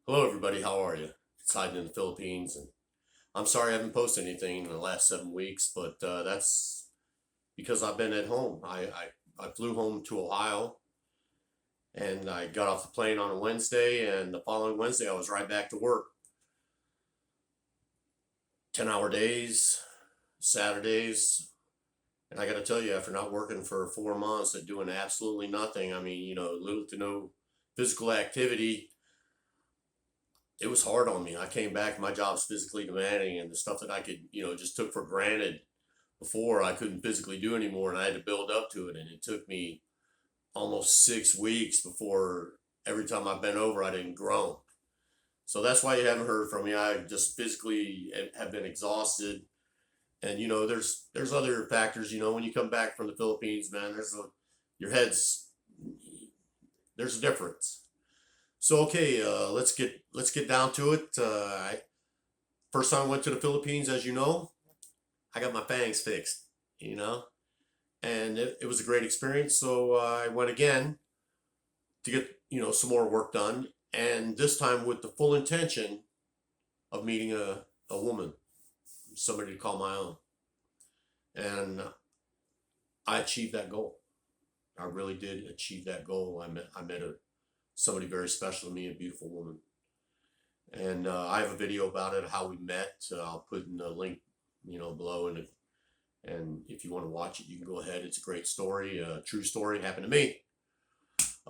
Hello, everybody. How are you? It's hiding in the Philippines, and I'm sorry I haven't posted anything in the last 7 weeks, but that's because I've been at home. I flew home to Ohio, and I got off the plane on a Wednesday, and the following Wednesday I was right back to work. 10-hour days, Saturdays, and I got to tell you, after not working for 4 months and doing absolutely nothing, I mean, little to no physical activity, it was hard on me. I came back, my job's physically demanding, and the stuff that I could, just took for granted before I couldn't physically do anymore, and I had to build up to it. And it took me almost 6 weeks before every time I bent over, I didn't groan. So that's why you haven't heard from me. I just physically have been exhausted, and there's other factors. When you come back from the Philippines, man, your head's there's a difference. So okay, let's get down to it. First time I went to the Philippines, as you know, I got my fangs fixed. You know, and it was a great experience. So I went again to get some more work done, and this time with the full intention of meeting a woman, somebody to call my own, and I achieved that goal. I really did achieve that goal. I met somebody very special to me, a beautiful woman, and I have a video about it, how we met. I'll put in the link, below, and if you want to watch it, you can go ahead. It's a great story, a true story. It happened to me.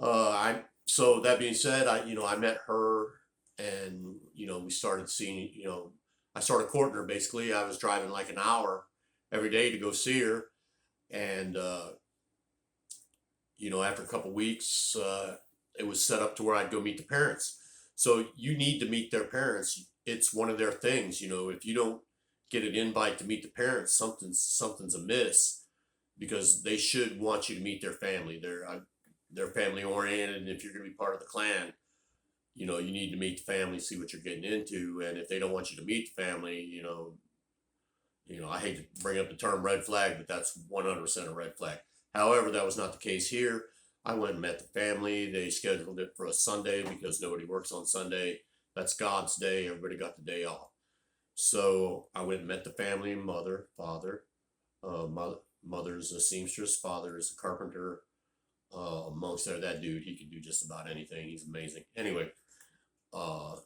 I So that being said, I met her, and we started seeing. I started courting her. Basically, I was driving like an hour every day to go see her, and after a couple weeks, it was set up to where I'd go meet the parents. So you need to meet their parents. It's one of their things. If you don't get an invite to meet the parents, something's amiss, because they should want you to meet their family. They're family oriented, and if you're going to be part of the clan, you need to meet the family, see what you're getting into. And if they don't want you to meet the family, I hate to bring up the term red flag, but that's 100% a red flag. However, that was not the case here. I went and met the family. They scheduled it for a Sunday because nobody works on Sunday. That's God's day. Everybody got the day off. So I went and met the family: mother, father. Mother's a seamstress, father is a carpenter. Amongst that dude, he can do just about anything. He's amazing. Anyway, uh,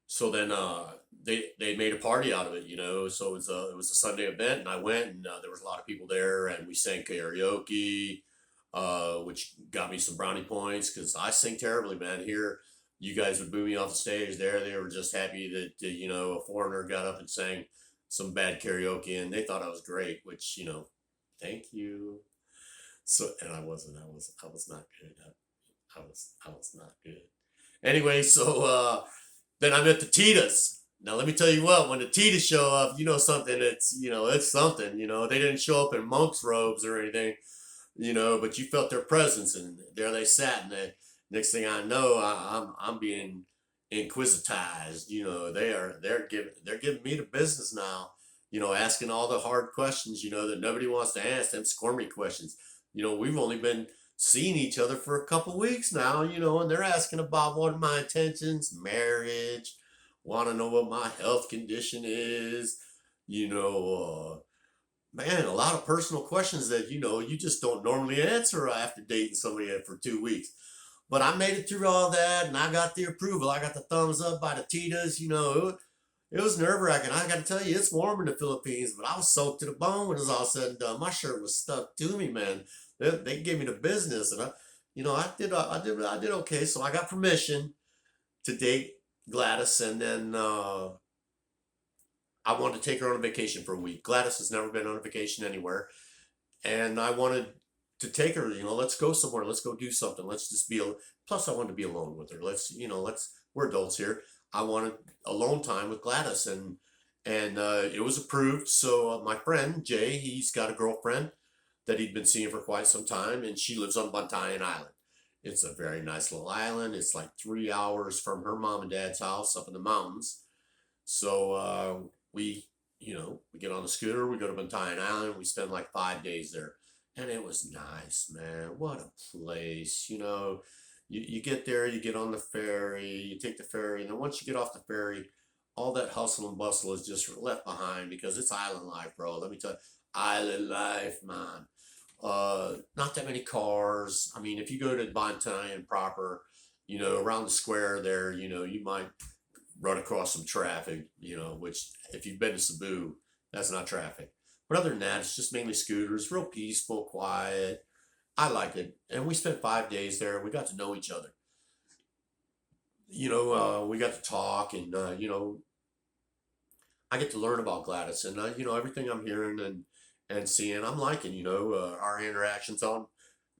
so then they made a party out of it, So it was a Sunday event, and I went, and there was a lot of people there, and we sang karaoke, which got me some brownie points because I sing terribly, man. Here, you guys would boo me off the stage. There, they were just happy that a foreigner got up and sang some bad karaoke, and they thought I was great. Which thank you. So, and I was not good. I was not good. Anyway, so then I met the Titas. Now let me tell you what, when the Titas show up, something. It's something. They didn't show up in monks' robes or anything. But you felt their presence, and there they sat. And the next thing I know, I'm being inquisitized. They're giving me the business now. Asking all the hard questions. That nobody wants to ask, them squirmy questions. We've only been seeing each other for a couple weeks now, and they're asking about what are my intentions, marriage, want to know what my health condition is, man, a lot of personal questions that, you just don't normally answer after dating somebody for 2 weeks. But I made it through all that, and I got the approval. I got the thumbs up by the Titas. It was nerve wracking. I got to tell you, it's warm in the Philippines, but I was soaked to the bone when it was all said and done. My shirt was stuck to me, man. They gave me the business, and I did okay. So I got permission to date Gladys, and then I wanted to take her on a vacation for a week. Gladys has never been on a vacation anywhere, and I wanted to take her. Let's go somewhere. Let's go do something. Let's just be. Plus, I wanted to be alone with her. Let's. We're adults here. I wanted alone time with Gladys, and it was approved. So my friend Jay, he's got a girlfriend that he'd been seeing for quite some time, and she lives on Bantayan Island. It's a very nice little island. It's like 3 hours from her mom and dad's house up in the mountains. So we get on the scooter, we go to Bantayan Island, we spend like 5 days there, and it was nice, man. What a place. You get there, you get on the ferry, you take the ferry, and then once you get off the ferry, all that hustle and bustle is just left behind because it's island life, bro. Let me tell you, island life, man. Not that many cars. I mean, if you go to Bontan proper, around the square there, you might run across some traffic, which if you've been to Cebu, that's not traffic. But other than that, it's just mainly scooters, real peaceful, quiet. I like it. And we spent 5 days there. We got to know each other. We got to talk and, I get to learn about Gladys and, everything I'm hearing and seeing, I'm liking, our interactions on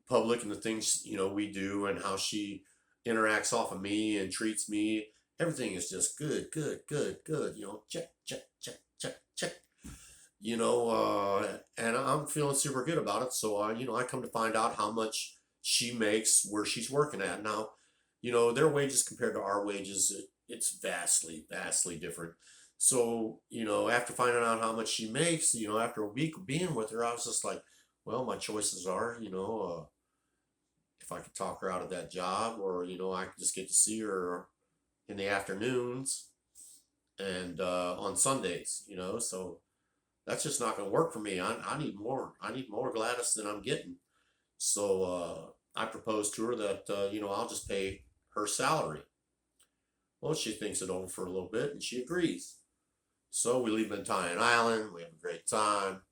public and the things, we do and how she interacts off of me and treats me. Everything is just good, good, good, good. Check, check, check, check, check. And I'm feeling super good about it. So, I come to find out how much she makes where she's working at. Now, their wages compared to our wages, it's vastly, vastly different. So, after finding out how much she makes, after a week of being with her, I was just like, well, my choices are, if I could talk her out of that job or, I could just get to see her in the afternoons and on Sundays, so that's just not going to work for me. I need more. I need more Gladys than I'm getting. So I proposed to her that, I'll just pay her salary. Well, she thinks it over for a little bit and she agrees. So we leave Bantayan Island. We have a great time.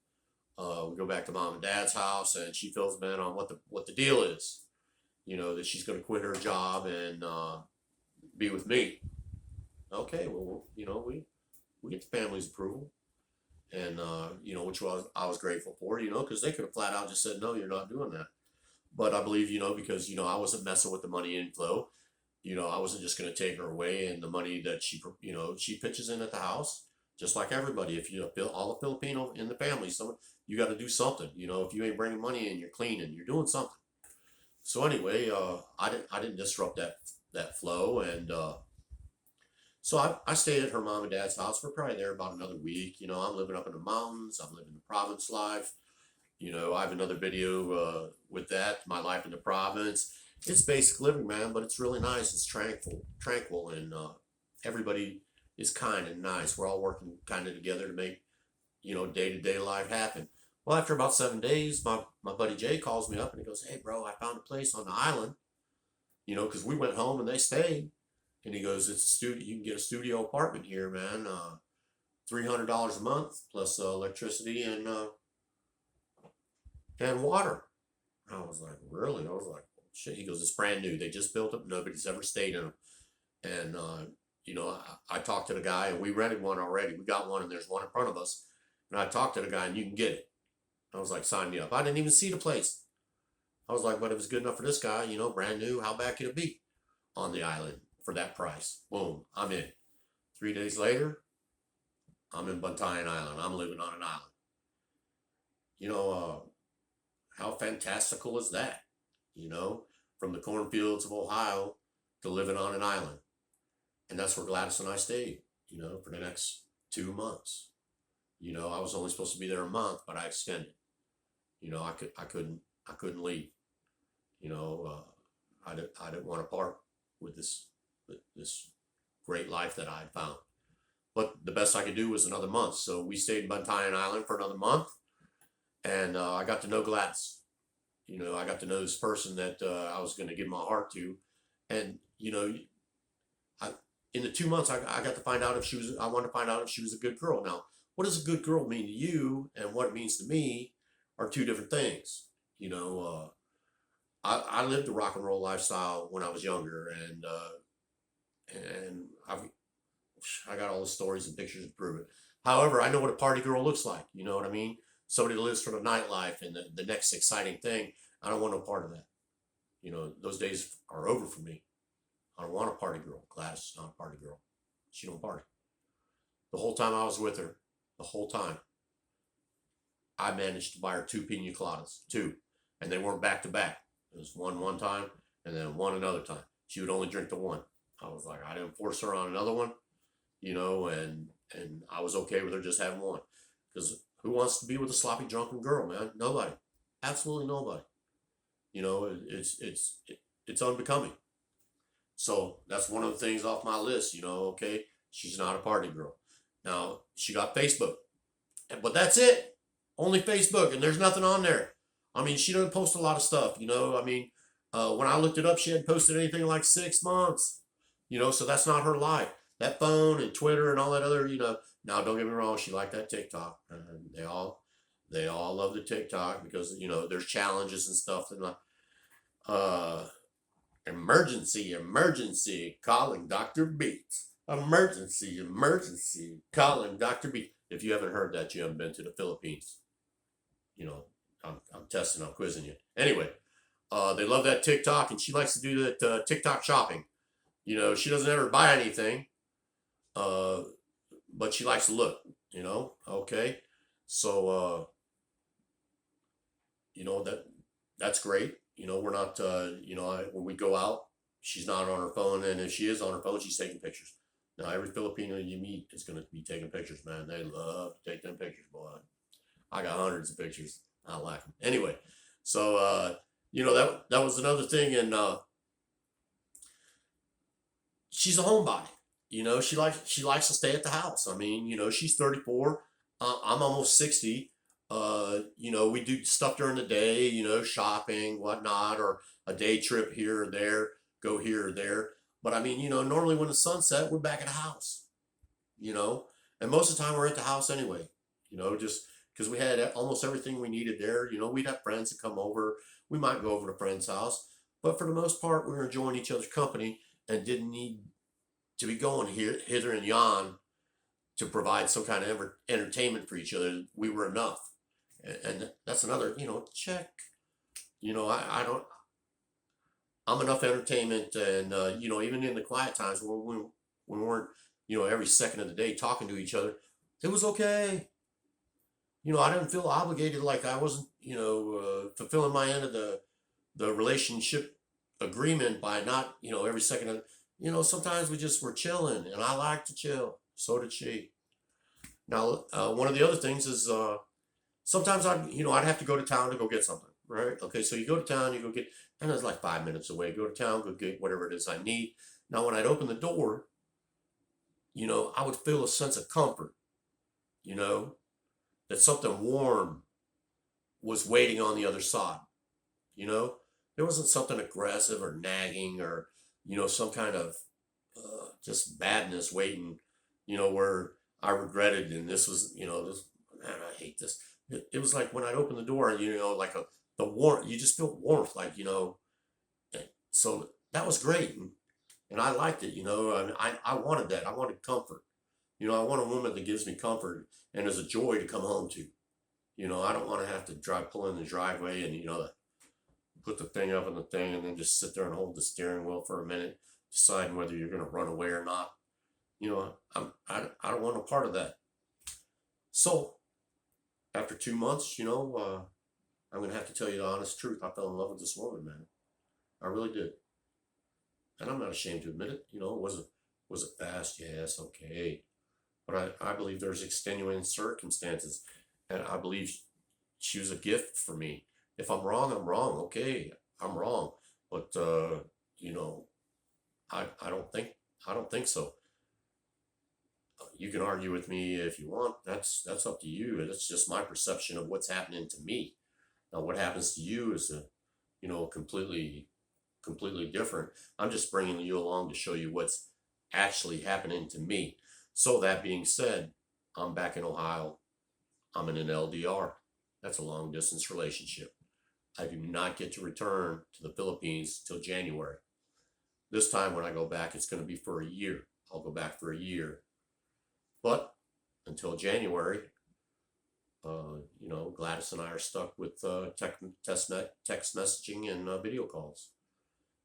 We go back to mom and dad's house and she fills me in on what the deal is. That she's going to quit her job and be with me. Okay, well, we get the family's approval and which I was grateful for, because they could have flat out just said, no, you're not doing that. But I believe, because I wasn't messing with the money inflow. I wasn't just going to take her away, and the money that she pitches in at the house, just like everybody. If all the Filipino in the family, so you got to do something. If you ain't bringing money in, you're cleaning, you're doing something. So anyway, I didn't disrupt that flow, and so I stayed at her mom and dad's house. We're probably there about another week. I'm living up in the mountains. I'm living the province life. I have another video with that, my life in the province. It's basic living, man, but it's really nice. It's tranquil, and everybody is kind and nice. We're all working kind of together to make, day-to-day life happen. Well, after about 7 days, my buddy Jay calls me up and he goes, hey, bro, I found a place on the island, because we went home and they stayed. And he goes, it's a studio. You can get a studio apartment here, man. $300 a month plus electricity and water. I was like, really? I was like, shit. He goes, it's brand new. They just built it. Nobody's ever stayed in them. And, I talked to the guy and we rented one already. We got one and there's one in front of us. And I talked to the guy and you can get it. I was like, sign me up. I didn't even see the place. I was like, but it was good enough for this guy, brand new. How bad could it be on the island for that price? Boom, I'm in. 3 days later, I'm in Bantayan Island. I'm living on an island. How fantastical is that? From the cornfields of Ohio to living on an island. And that's where Gladys and I stayed, for the next 2 months. I was only supposed to be there a month, but I extended. I couldn't leave. I didn't want to part with this great life that I had found. But the best I could do was another month. So we stayed in Bantayan Island for another month, and I got to know Gladys. I got to know this person that I was going to give my heart to, and in the 2 months I got to find out if she was. I wanted to find out if she was a good girl. Now, what does a good girl mean to you, and what it means to me, are two different things. I lived a rock and roll lifestyle when I was younger, and I got all the stories and pictures to prove it. However, I know what a party girl looks like. You know what I mean? Somebody that lives for the nightlife and the next exciting thing. I don't want no part of that. Those days are over for me. I don't want a party girl. Gladys is not a party girl. She don't party. The whole time I was with her, the whole time, I managed to buy her 2 pina coladas, 2, and they weren't back to back. It was one time and then one another time. She would only drink the one. I was like, I didn't force her on another one, and I was okay with her just having one. Because who wants to be with a sloppy drunken girl, man? Nobody. Absolutely nobody. It's unbecoming. So that's one of the things off my list, okay? She's not a party girl. Now, she got Facebook, but that's it. Only Facebook, and there's nothing on there. I mean, she doesn't post a lot of stuff, I mean, when I looked it up, she hadn't posted anything in like 6 months, so that's not her life. That phone and Twitter and all that other, Now, don't get me wrong, she liked that TikTok. They all love the TikTok because there's challenges and stuff. And emergency, calling Dr. Beats. Emergency, calling Dr. Beats. If you haven't heard that, you haven't been to the Philippines. I'm testing, I'm quizzing you. Anyway, they love that TikTok, and she likes to do that TikTok shopping. She doesn't ever buy anything, but she likes to look. Okay. So that's great. We're not. When we go out, she's not on her phone, and if she is on her phone, she's taking pictures. Now, every Filipino you meet is going to be taking pictures, man. They love to take them pictures, boy. I got hundreds of pictures. I like them. Anyway, so that was another thing, and she's a homebody. She likes to stay at the house. I mean, she's 34. I'm almost 60. We do stuff during the day, shopping, whatnot, or a day trip here or there, go here or there. But I mean, normally when the sun's set, we're back at the house, and most of the time we're at the house anyway, just because we had almost everything we needed there. We'd have friends that come over. We might go over to a friend's house, but for the most part, we were enjoying each other's company and didn't need to be going hither and yon to provide some kind of entertainment for each other. We were enough. And that's another, check. I don't, I'm enough entertainment, and, even in the quiet times when we weren't, every second of the day talking to each other, it was okay. I didn't feel obligated, like I wasn't, fulfilling my end of the relationship agreement by not, every second of, sometimes we just were chilling, and I like to chill. So did she. Now, one of the other things is, sometimes I'd have to go to town to go get something, right? Okay, so you go to town, you go get, and it's like 5 minutes away. Go to town, go get whatever it is I need. Now, when I'd open the door, I would feel a sense of comfort, that something warm was waiting on the other side. There wasn't something aggressive or nagging or, some kind of just badness waiting, where I regretted, and this was, man, I hate this. It was like when I'd open the door, like the warmth, you just feel warmth, like, so that was great. And I liked it, and I wanted that. I wanted comfort. I want a woman that gives me comfort and is a joy to come home to. I don't want to have to pull in the driveway and, put the thing up in the thing and then just sit there and hold the steering wheel for a minute, deciding whether you're going to run away or not. I don't want a part of that. So after 2 months, I'm going to have to tell you the honest truth. I fell in love with this woman, man. I really did. And I'm not ashamed to admit it. Was it fast? Yes, okay. But I believe there's extenuating circumstances. And I believe she was a gift for me. If I'm wrong, I'm wrong. Okay, I'm wrong. But, I don't think so. You can argue with me if you want. That's up to you. That's just my perception of what's happening to me. Now, what happens to you is completely different. I'm just bringing you along to show you what's actually happening to me. So that being said, I'm back in Ohio. I'm in an L.D.R. That's a long distance relationship. I do not get to return to the Philippines till January. This time when I go back, it's going to be for a year. I'll go back for a year. But until January, Gladys and I are stuck with text messaging and video calls.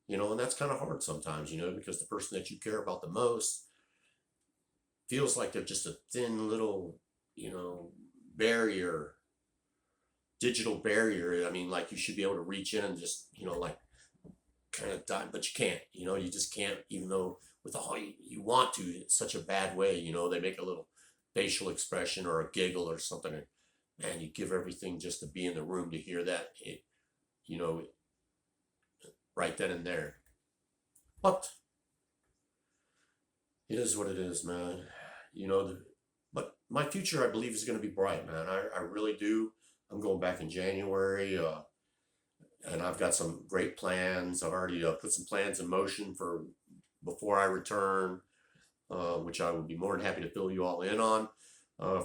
And that's kind of hard sometimes, because the person that you care about the most feels like they're just a thin little, barrier, digital barrier. I mean, like you should be able to reach in and just, like kind of die, but you can't, you just can't, even though with all you want to, it's such a bad way, they make a little facial expression or a giggle or something. And man, you give everything just to be in the room to hear that, right then and there. But It is what it is, man. You know, but my future, I believe, is going to be bright, man. I really do. I'm going back in January, and I've got some great plans. I've already put some plans in motion for before I return, which I would be more than happy to fill you all in on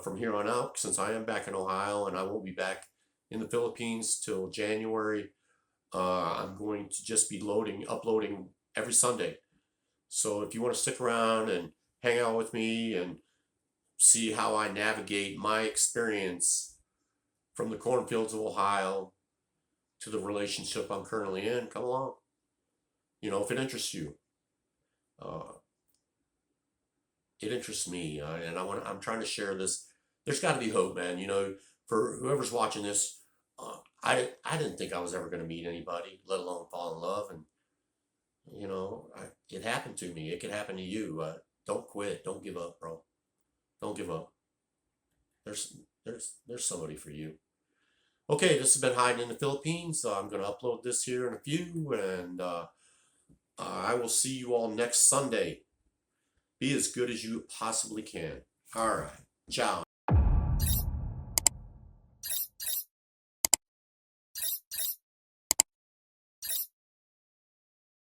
from here on out, since I am back in Ohio and I won't be back in the Philippines till January. I'm going to just be uploading every Sunday. So if you want to stick around and hang out with me and see how I navigate my experience from the cornfields of Ohio to the relationship I'm currently in, come along. You know, if it interests you, uh, it interests me, and I'm trying to share this. There's got to be hope, man. You know, for whoever's watching this, I didn't think I was ever going to meet anybody, let alone fall in love, and it happened to me. It could happen to you. Don't quit. Don't give up, bro. Don't give up. There's there's somebody for you. Okay, this has been Hiding in the Philippines. I'm going to upload this here in a few, and I will see you all next Sunday. Be as good as you possibly can. All right. Ciao.